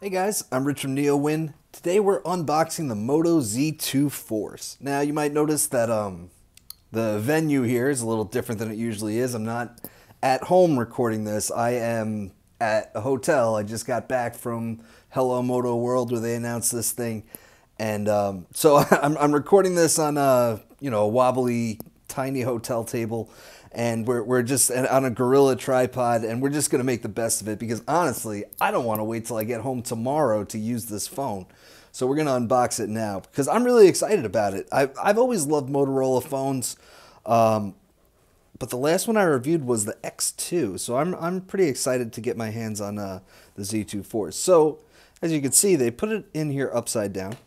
Hey guys, I'm Rich from NeoWin. Today we're unboxing the Moto Z2 Force. Now you might notice that the venue here is a little different than it usually is. I'm not at home recording this. I am at a hotel. I just got back from Hello Moto World where they announced this thing. And so I'm recording this on a wobbly tiny hotel table, and we're just on a gorilla tripod, and we're just going to make the best of it because honestly, I don't want to wait till I get home tomorrow to use this phone. So we're going to unbox it now because I'm really excited about it. I've always loved Motorola phones, but the last one I reviewed was the X2, so I'm pretty excited to get my hands on the Z2 Force. So as you can see, they put it in here upside down.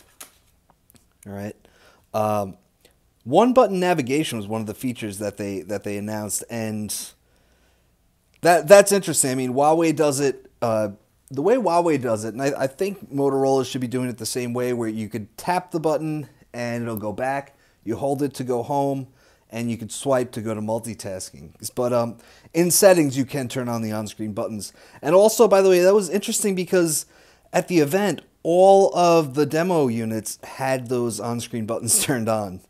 All right. One button navigation was one of the features that they announced, and that's interesting. I mean, Huawei does it the way Huawei does it, and I think Motorola should be doing it the same way, where you could tap the button and it'll go back. You hold it to go home, and you can swipe to go to multitasking. But in settings, you can turn on the on-screen buttons. And also, by the way, that was interesting because at the event, all of the demo units had those on-screen buttons turned on.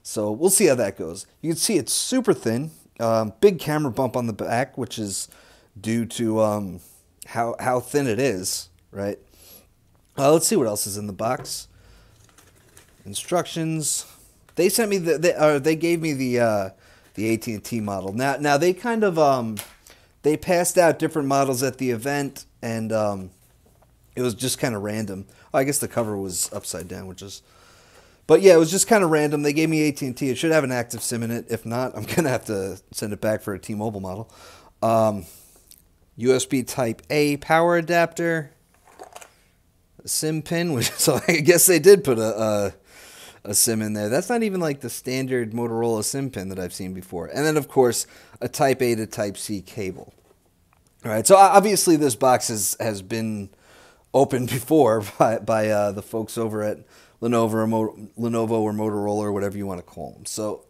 So we'll see how that goes. You can see it's super thin, big camera bump on the back, which is due to how thin it is, right? Let's see what else is in the box. Instructions. They sent me they gave me the AT&T model. Now they kind of they passed out different models at the event, and it was just kind of random. Oh, I guess the cover was upside down, which is. But yeah, it was just kind of random. They gave me AT&T. It should have an active SIM in it. If not, I'm going to have to send it back for a T-Mobile model. USB Type A power adapter. A SIM pin, so I guess they did put a SIM in there. That's not even like the standard Motorola SIM pin that I've seen before. And then, of course, a Type A to Type C cable. All right, so obviously this box has been opened before by the folks over at Lenovo or Motorola or whatever you want to call them. So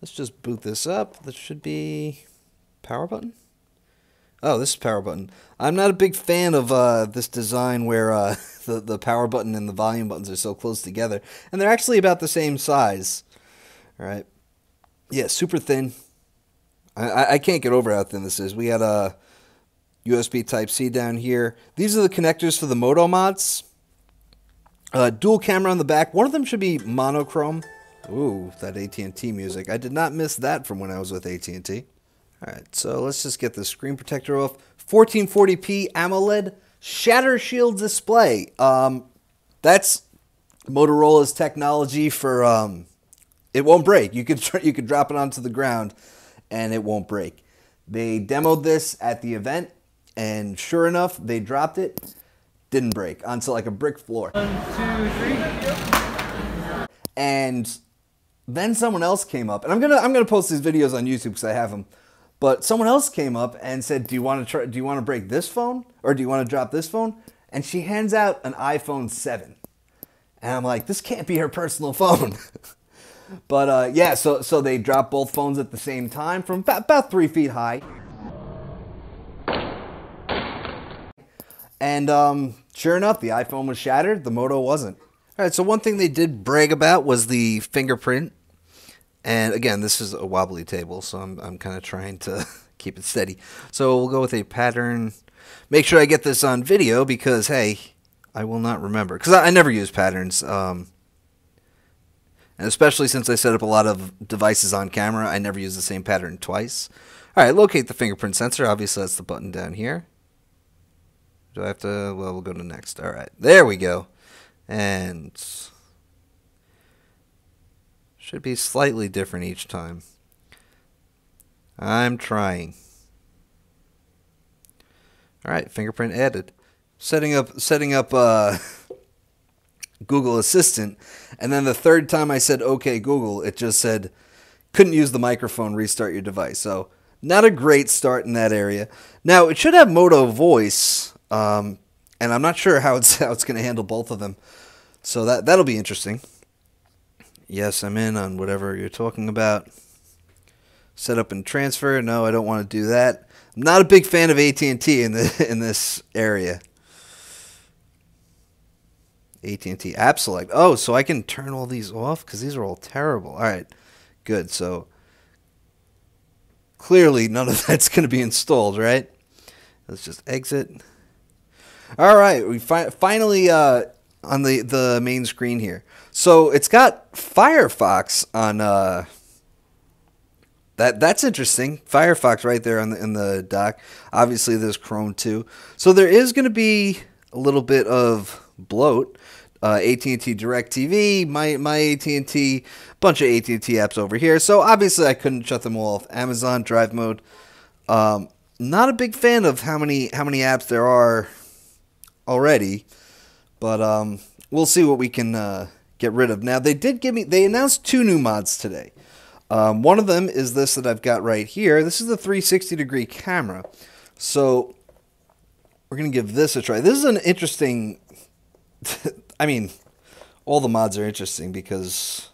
let's just boot this up. This should be power button. Oh, this is power button. I'm not a big fan of this design where the power button and the volume buttons are so close together. And they're actually about the same size. All right. Yeah, super thin. I can't get over how thin this is. We had a USB Type-C down here. These are the connectors for the Moto mods. Dual camera on the back. One of them should be monochrome. Ooh, that AT&T music. I did not miss that from when I was with AT&T. All right, so let's just get the screen protector off. 1440p AMOLED shatter shield display. That's Motorola's technology for it won't break. You could drop it onto the ground and it won't break. They demoed this at the event, and sure enough, they dropped it. Didn't break onto like a brick floor. 1, 2, 3. And then someone else came up, and I'm gonna post these videos on YouTube because I have them. But someone else came up and said, "Do you want to break this phone, or do you want to drop this phone?" And she hands out an iPhone 7, and I'm like, "This can't be her personal phone." But yeah, so they dropped both phones at the same time from about 3 feet high. And sure enough, the iPhone was shattered. The Moto wasn't. All right, so one thing they did brag about was the fingerprint. And again, this is a wobbly table, so I'm kind of trying to keep it steady. So we'll go with a pattern. Make sure I get this on video because, hey, I will not remember. Because I never use patterns. And especially since I set up a lot of devices on camera, I never use the same pattern twice. All right, locate the fingerprint sensor. Obviously, that's the button down here. Do I have to? Well, we'll go to next. All right. There we go. And should be slightly different each time. I'm trying. All right. Fingerprint added. Setting up Google Assistant. And then the third time I said, "Okay, Google," it just said, "Couldn't use the microphone. Restart your device." So not a great start in that area. Now, it should have Moto Voice. And I'm not sure how it's going to handle both of them, so that'll be interesting. Yes, I'm in on whatever you're talking about. Set up and transfer. No, I don't want to do that. I'm not a big fan of AT&T in this area. AT&T app select. Oh, so I can turn all these off because these are all terrible. All right, good. So clearly none of that's going to be installed, right? Let's just exit. All right, we finally on the main screen here. So it's got Firefox on that's interesting. Firefox right there on in the dock. Obviously there's Chrome too. So there is going to be a little bit of bloat. AT&T DirecTV, my AT&T, bunch of AT&T apps over here. So obviously I couldn't shut them all off. Amazon Drive Mode. Not a big fan of how many apps there are already, but we'll see what we can get rid of. Now they announced 2 new mods today. One of them is this that I've got right here. This is the 360-degree camera. So we're going to give this a try. This is an interesting... I mean, all the mods are interesting because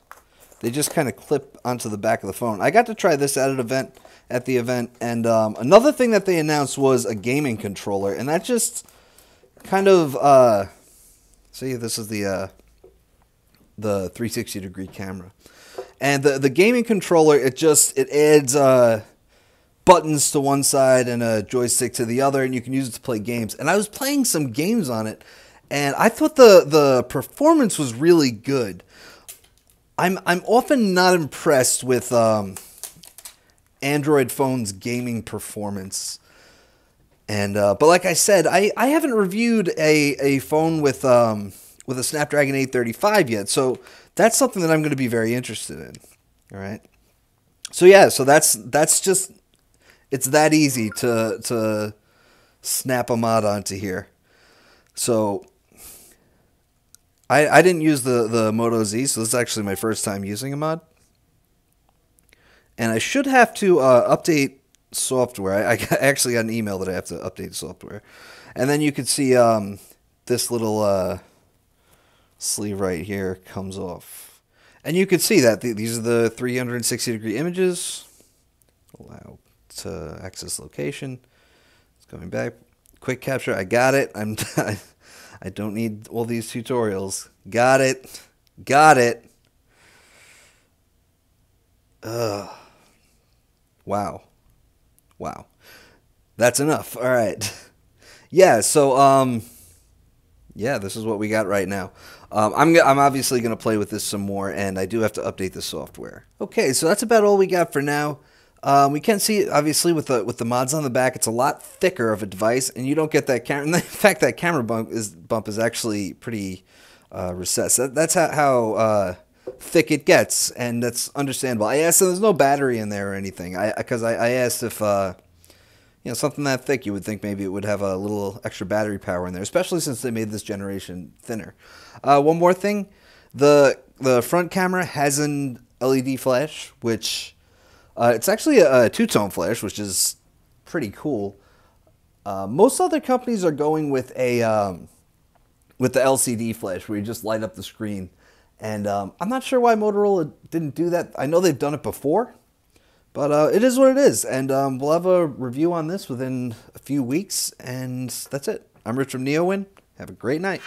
they just kind of clip onto the back of the phone. I got to try this at the event, and another thing that they announced was a gaming controller, and that just kind of... see, this is the 360-degree camera. And the gaming controller, it adds buttons to one side and a joystick to the other, and you can use it to play games. And I was playing some games on it, and I thought the performance was really good. I'm often not impressed with Android phones' gaming performance. And but like I said, I haven't reviewed a phone with a Snapdragon 835 yet, so that's something that I'm going to be very interested in. All right. So yeah, so that's just, it's that easy to snap a mod onto here. So I didn't use the Moto Z, so this is actually my first time using a mod. And I should have to update software. I actually got an email that I have to update software. And then you can see this little sleeve right here comes off. And you can see that these are the 360-degree images. Allow to access location. It's coming back. Quick capture. I got it. I don't need all these tutorials. Got it. Got it. Wow. Wow. That's enough. All right. Yeah, so yeah, this is what we got right now. I'm obviously going to play with this some more, and I do have to update the software. Okay, so that's about all we got for now. We can see, obviously, with the mods on the back, it's a lot thicker of a device, and you don't get that camera. In fact, that camera bump is actually pretty recessed. That's how thick it gets, and that's understandable. I asked, there's no battery in there or anything, because I asked if something that thick, you would think maybe it would have a little extra battery power in there, especially since they made this generation thinner. One more thing, the front camera has an LED flash, which it's actually a two-tone flash, which is pretty cool. Most other companies are going with the LCD flash, where you just light up the screen. And I'm not sure why Motorola didn't do that. I know they've done it before, but it is what it is. And we'll have a review on this within a few weeks, and that's it. I'm Rich from NeoWin. Have a great night.